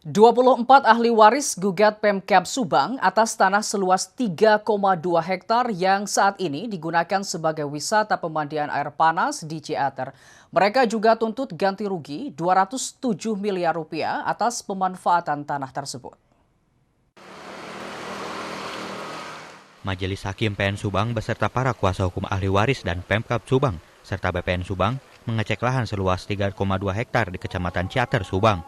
24 ahli waris gugat Pemkab Subang atas tanah seluas 3,2 hektar yang saat ini digunakan sebagai wisata pemandian air panas di Ciater. Mereka juga tuntut ganti rugi 207 miliar rupiah atas pemanfaatan tanah tersebut. Majelis Hakim PN Subang beserta para kuasa hukum ahli waris dan Pemkab Subang serta BPN Subang mengecek lahan seluas 3,2 hektar di Kecamatan Ciater, Subang.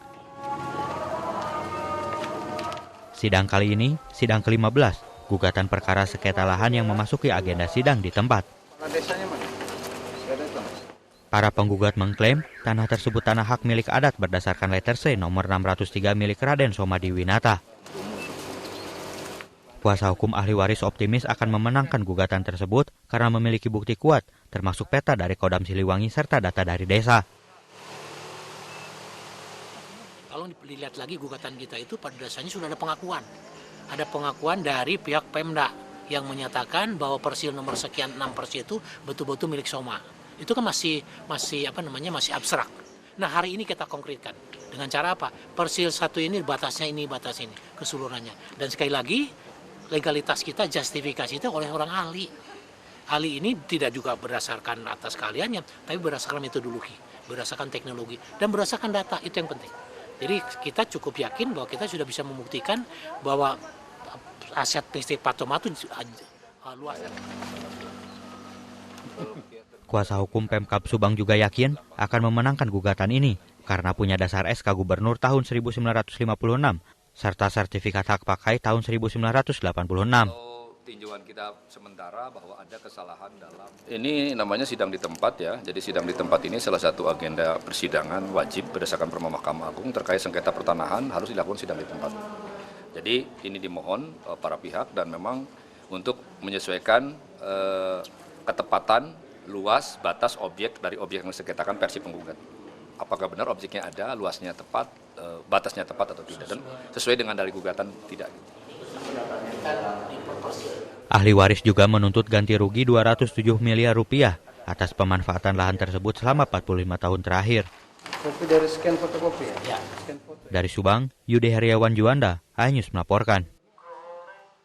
Sidang kali ini, sidang ke-15, gugatan perkara sengketa lahan yang memasuki agenda sidang di tempat. Para penggugat mengklaim tanah tersebut tanah hak milik adat berdasarkan letter C nomor 603 milik Raden Somadiwinata. Kuasa hukum ahli waris optimis akan memenangkan gugatan tersebut karena memiliki bukti kuat, termasuk peta dari Kodam Siliwangi serta data dari desa. Kalau dilihat lagi gugatan kita itu pada dasarnya sudah ada pengakuan. Ada pengakuan dari pihak Pemda yang menyatakan bahwa persil nomor sekian 6 persil itu betul-betul milik Soma. Itu kan masih abstrak. Nah, hari ini kita konkretkan. Dengan cara apa? Persil satu ini batas ini keseluruhannya. Dan sekali lagi legalitas kita justifikasi itu oleh orang ahli. Ahli ini tidak juga berdasarkan atas keahliannya, tapi berdasarkan metodologi, berdasarkan teknologi, dan berdasarkan data. Itu yang penting. Jadi kita cukup yakin bahwa kita sudah bisa membuktikan bahwa aset listrik Pak Toma itu luas. Kuasa hukum Pemkab Subang juga yakin akan memenangkan gugatan ini karena punya dasar SK Gubernur tahun 1956 serta sertifikat hak pakai tahun 1986. Tinjauan kita sementara bahwa ada kesalahan dalam ini namanya sidang di tempat ya. Jadi sidang di tempat ini salah satu agenda persidangan wajib berdasarkan Perma Mahkamah Agung terkait sengketa pertanahan harus dilakukan sidang di tempat. Jadi ini dimohon para pihak dan memang untuk menyesuaikan ketepatan luas batas objek dari objek yang disengketakan versi penggugat. Apakah benar objeknya ada, luasnya tepat, batasnya tepat atau tidak, dan sesuai dengan dari gugatan tidak. Ahli waris juga menuntut ganti rugi 207 miliar rupiah atas pemanfaatan lahan tersebut selama 45 tahun terakhir. Kopi dari scan fotokopi ya? Dari Subang, Yudi Heriawan Juanda, iNews melaporkan.